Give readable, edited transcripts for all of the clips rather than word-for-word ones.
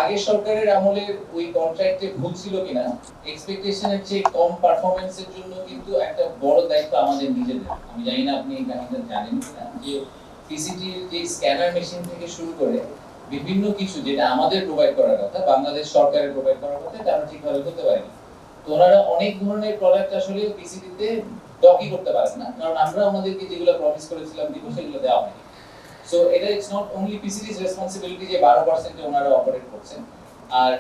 আগের সরকারের আমলে ওই কন্ট্রাক্টে ভুল ছিল কিনা, এক্সপেকটেশনের চেয়ে কম পারফরম্যান্সের জন্য কিন্তু একটা বড় দায়িত্ব আমাদের নিজেদের। আমি জানি না আপনি এই কাহিনীটা জানেন কিনা, যে পিসিটির যে স্ক্যানার মেশিন থেকে শুরু করে বিভিন্ন কিছু যেটা আমাদের প্রোভাইড করার কথা, বাংলাদেশ সরকারের প্রোভাইড করার কথা, এটা আমরা ঠিকভাবে করতে পারিনি। তো ওনারা অনেক ধরনের প্রোডাক্ট আসলে পিসিটিতে ডকই করতে পারেন না, কারণ আমরা আমাদেরকে যেগুলো প্রমিস করেছিলাম দিব সেগুলো দেওয়া হয়নি। সো এটা ইটস নট অনলি পিসিটিস রেসপন্সিবিলিটি যে 12% এ ওনারা অপারেট করছেন। আর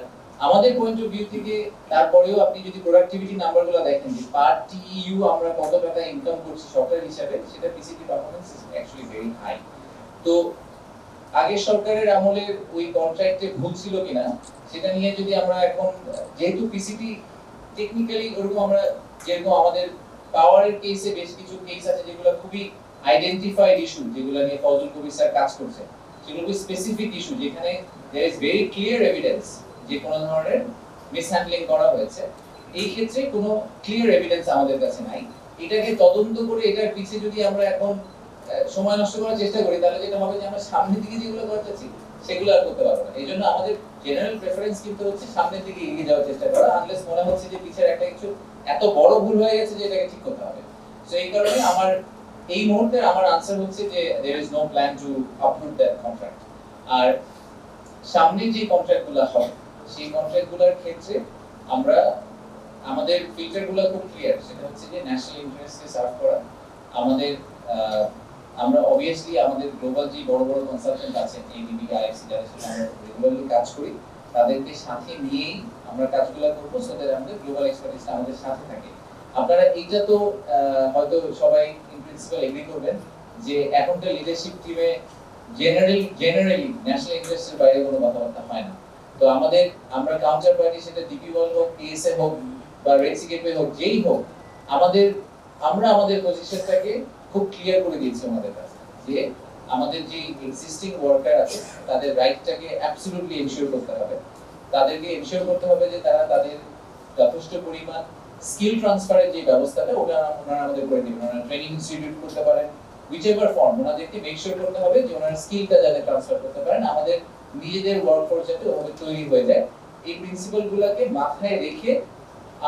আমাদের পয়েন্ট অফ ভিউ থেকে তারপরেও আপনি যদি প্রোডাক্টিভিটি নাম্বারগুলো দেখেন যে পার টিইউ আমরা কত টাকা ইনকাম করছি সরকার হিসাবে, সেটা PCT performance is actually very high. তো আগের সরকারের আমলে ওই কন্ট্রাক্টে ভুল ছিল কিনা সেটা নিয়ে যদি আমরা এখন, যেহেতু পিসিটি টেকনিক্যালি ওরকম আমরা যেরকম আমাদের পাওয়ারের কেসে বেশ কিছু কেস আছে যেগুলো খুবই আইডেন্টিফাইড ইস্যু, যেগুলো নিয়ে ফজল কবির স্যার কাজ করছে, সেগুলো স্পেসিফিক ইস্যু যেখানে there is very clear evidence যে কোনো ধরনের মিসহ্যান্ডলিং করা হয়েছে। এই ক্ষেত্রে কোনো ক্লিয়ার এভিডেন্স আমাদের কাছে নাই। এটাকে তদন্ত করে এটার পিছে যদি আমরা এখন সময় নষ্ট করার চেষ্টা করি, তাহলে যেটা হবে যে আমরা সামনের দিকে যেগুলো করতে চাচ্ছি সেগুলো আর করতে পারবো না। এই জন্য আমাদের জেনারেল প্রেফারেন্স কিন্তু হচ্ছে সামনের দিকে এগিয়ে যাওয়ার চেষ্টা করা, আনলেস মনে হচ্ছে যে পিছের একটা কিছু এত বড় ভুল হয়ে গেছে যে এটাকে ঠিক করতে হবে। সো এই কারণে আমার এই মুহূর্তে আমার আনসার হচ্ছে যে there is no plan to upload that contract. আর সামনে যে কন্ট্রাক্টগুলো হবে সেই কন্ট্রাক্টগুলোর ক্ষেত্রে আমরা আমাদের ফিল্টারগুলো খুব ক্লিয়ার, সেটা হচ্ছে যে ন্যাশনাল ইন্টারেস্টকে সার্ভ করা। আমাদের আমরা অবভিয়াসলি আমাদের গ্লোবাল যে বড় বড় কনসালটেন্ট আছেন, এডিবি, আইএফসি, যাদের সাথে আমরা রেগুলারলি কাজ করি, তাদেরকে সাথে নিয়েই আমরা কাজগুলো করবো, সো দ্যাট আমাদের গ্লোবাল এক্সপার্টিসটা আমাদের সাথে থাকে। আপনারা এইটা তো হয়তো সবাই ইন প্রিন্সিপাল এগ্রি করবেন যে এখনকার লিডারশিপ টিমে জেনারেলি ন্যাশনাল ইন্টারেস্টের বাইরে কোনো কথাবার্তা হয় না। তো আমরা কাউন্টার পার্টি, সেটা ডিপি ওয়ার্ল্ড হোক, পিএসএ হোক বা রেড সি গেটওয়ে হোক, যেই হোক, আমরা আমাদের পজিশনটাকে খুব ক্লিয়ার করে দিয়েছি আমাদের কাছে যে আমাদের যে এক্সিস্টিং ওয়ার্কার আছে তাদের রাইটটাকে অ্যাবসলিউটলি এনশিওর করতে হবে। তাদেরকে এনশিওর করতে হবে যে তারা তাদের যথেষ্ট পরিমাণ স্কিল ট্রান্সফারের যে ব্যবস্থাটা ওনারা আমাদের করে দিবেন। ওনারা ট্রেনিং ইনস্টিটিউট করতে পারেন, whichever form, ওনাদেরকে মেক শিওর করতে হবে যে ওনার স্কিলটা যাতে ট্রান্সফার করতে পারেন, আমাদের নিজেদের ওয়ার্কফোর্স যাতে ওভাবে তৈরি হয়ে যায়। এই প্রিন্সিপালগুলোকে মাথায় রেখে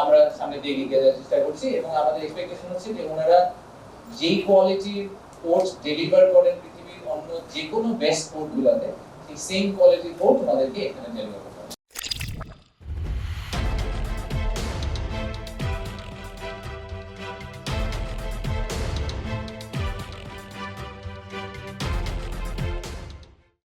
আমরা সামনে দিয়ে এগিয়ে যাওয়ার চেষ্টা করছি, এবং আমাদের এক্সপেকটেশন হচ্ছে যে ওনারা যেই কোয়ালিটির কোর্স ডেলিভার করেন পৃথিবীর অন্য যে কোনো বেস্ট কোর্সগুলোতে, সেই সেম কোয়ালিটির কোর্স ওনাদেরকে এখানে ডেলিভার